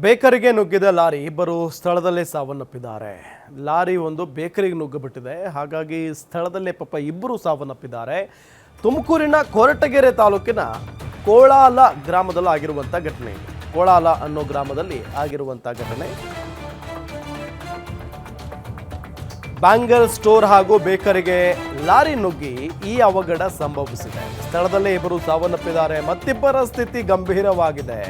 ಬೇಕರಿಗೆ ನುಗ್ಗಿದ ಲಾರಿ ಇಬ್ಬರು ಸ್ಥಳದಲ್ಲೇ ಸಾವನ್ನಪ್ಪಿದ್ದಾರೆ. ಲಾರಿ ಒಂದು ಬೇಕರಿಗೆ ನುಗ್ಗಿಬಿಟ್ಟಿದೆ. ಹಾಗಾಗಿ ಸ್ಥಳದಲ್ಲೇ ಪಾಪ ಇಬ್ಬರು ಸಾವನ್ನಪ್ಪಿದ್ದಾರೆ. ತುಮಕೂರಿನ ಕೊರಟಗೆರೆ ತಾಲೂಕಿನ ಕೋಳಾಲ ಗ್ರಾಮದಲ್ಲಿ ಆಗಿರುವಂತ ಘಟನೆ. ಕೋಳಾಲ ಅನ್ನೋ ಗ್ರಾಮದಲ್ಲಿ ಆಗಿರುವಂತ ಘಟನೆ. ಬ್ಯಾಂಗಲ್ ಸ್ಟೋರ್ ಹಾಗೂ ಬೇಕರಿಗೆ ಲಾರಿ ನುಗ್ಗಿ ಈ ಅವಘಡ ಸಂಭವಿಸಿದೆ. ಸ್ಥಳದಲ್ಲೇ ಇಬ್ಬರು ಸಾವನ್ನಪ್ಪಿದ್ದಾರೆ. ಮತ್ತಿಬ್ಬರ ಸ್ಥಿತಿ ಗಂಭೀರವಾಗಿದೆ.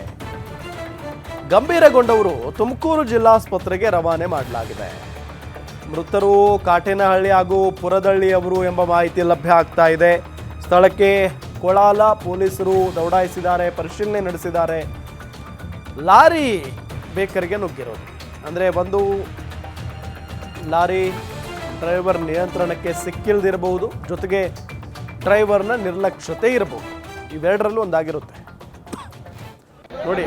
ಗಂಭೀರಗೊಂಡವರು ತುಮಕೂರು ಜಿಲ್ಲಾಸ್ಪತ್ರೆಗೆ ರವಾನೆ ಮಾಡಲಾಗಿದೆ. ಮೃತರು ಕಾಟೇನಹಳ್ಳಿ ಹಾಗೂ ಪುರದಳ್ಳಿಯವರು ಎಂಬ ಮಾಹಿತಿ ಲಭ್ಯ ಆಗ್ತಾ ಇದೆ. ಸ್ಥಳಕ್ಕೆ ಕೋಳಾಲ ಪೊಲೀಸರು ದೌಡಾಯಿಸಿದ್ದಾರೆ, ಪರಿಶೀಲನೆ ನಡೆಸಿದ್ದಾರೆ. ಲಾರಿ ಬೇಕರಿಗೆ ನುಗ್ಗಿರೋದು ಅಂದರೆ ಒಂದು ಲಾರಿ ಡ್ರೈವರ್ ನಿಯಂತ್ರಣಕ್ಕೆ ಸಿಕ್ಕಿಲ್ದಿರಬಹುದು, ಜೊತೆಗೆ ಡ್ರೈವರ್ನ ನಿರ್ಲಕ್ಷ್ಯತೆ ಇರಬಹುದು. ಇವೆರಡರಲ್ಲೂ ಒಂದಾಗಿರುತ್ತೆ ನೋಡಿ.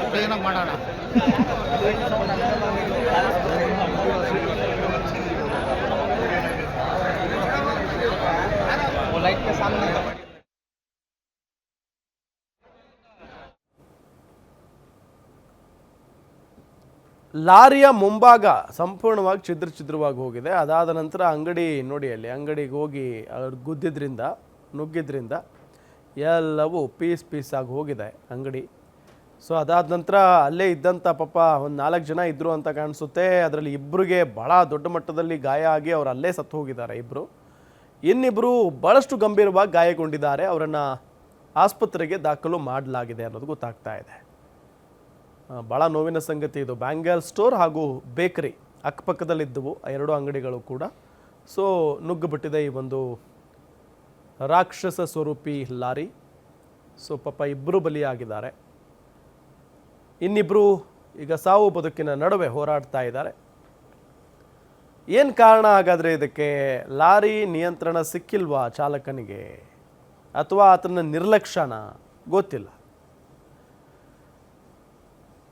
ಲಾರಿಯ ಮುಂಭಾಗ ಸಂಪೂರ್ಣವಾಗಿ ಛಿದ್ರವಾಗಿ ಹೋಗಿದೆ. ಅದಾದ ನಂತರ ಅಂಗಡಿ ನೋಡಿ, ಅಲ್ಲಿ ಅಂಗಡಿಗೆ ಹೋಗಿ ನುಗ್ಗಿದ್ರಿಂದ ಎಲ್ಲವೂ ಪೀಸ್ ಆಗಿ ಹೋಗಿದೆ ಅಂಗಡಿ. ಸೊ ಅದಾದ ನಂತರ ಅಲ್ಲೇ ಇದ್ದಂಥ ಪಾಪ ಒಂದು 4 ಜನ ಇದ್ದರು ಅಂತ ಕಾಣಿಸುತ್ತೆ. ಅದರಲ್ಲಿ ಇಬ್ಬರಿಗೆ ಭಾಳ ದೊಡ್ಡ ಮಟ್ಟದಲ್ಲಿ ಗಾಯ ಆಗಿ ಅವರು ಅಲ್ಲೇ ಸತ್ತು ಹೋಗಿದ್ದಾರೆ ಇಬ್ಬರು. ಇನ್ನಿಬ್ಬರು ಭಾಳಷ್ಟು ಗಂಭೀರವಾಗಿ ಗಾಯಗೊಂಡಿದ್ದಾರೆ. ಅವರನ್ನು ಆಸ್ಪತ್ರೆಗೆ ದಾಖಲು ಮಾಡಲಾಗಿದೆ ಅನ್ನೋದು ಗೊತ್ತಾಗ್ತಾ ಇದೆ. ಭಾಳ ನೋವಿನ ಸಂಗತಿ ಇದು. ಬ್ಯಾಂಗಲ್ ಸ್ಟೋರ್ ಹಾಗೂ ಬೇಕರಿ ಅಕ್ಕಪಕ್ಕದಲ್ಲಿದ್ದವು ಎರಡು ಅಂಗಡಿಗಳು ಕೂಡ. ಸೊ ನುಗ್ಗಿಬಿಟ್ಟಿದೆ ಈ ಒಂದು ರಾಕ್ಷಸ ಸ್ವರೂಪಿ ಲಾರಿ. ಸೊ ಪಾಪ ಇಬ್ಬರು ಬಲಿಯಾಗಿದ್ದಾರೆ. ಇನ್ನಿಬ್ಬರು ಈಗ ಸಾವು ಬದುಕಿನ ನಡುವೆ ಹೋರಾಡ್ತಾ ಇದ್ದಾರೆ. ಏನು ಕಾರಣ ಹಾಗಾದರೆ ಇದಕ್ಕೆ? ಲಾರಿ ನಿಯಂತ್ರಣ ಸಿಕ್ಕಿಲ್ವಾ ಚಾಲಕನಿಗೆ, ಅಥವಾ ಆತನ ನಿರ್ಲಕ್ಷ್ಯನ? ಗೊತ್ತಿಲ್ಲ.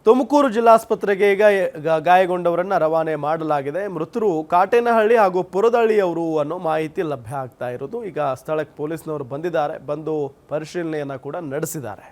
ತುಮಕೂರು ಜಿಲ್ಲಾಸ್ಪತ್ರೆಗೆ ಈಗ ಗಾಯಗೊಂಡವರನ್ನು ರವಾನೆ ಮಾಡಲಾಗಿದೆ. ಮೃತರು ಕಾಟೇನಹಳ್ಳಿ ಹಾಗೂ ಪುರದಳ್ಳಿಯವರು ಅನ್ನೋ ಮಾಹಿತಿ ಲಭ್ಯ ಆಗ್ತಾ ಇರೋದು. ಈಗ ಸ್ಥಳಕ್ಕೆ ಪೊಲೀಸ್ನವರು ಬಂದಿದ್ದಾರೆ, ಬಂದು ಪರಿಶೀಲನೆಯನ್ನು ಕೂಡ ನಡೆಸಿದ್ದಾರೆ.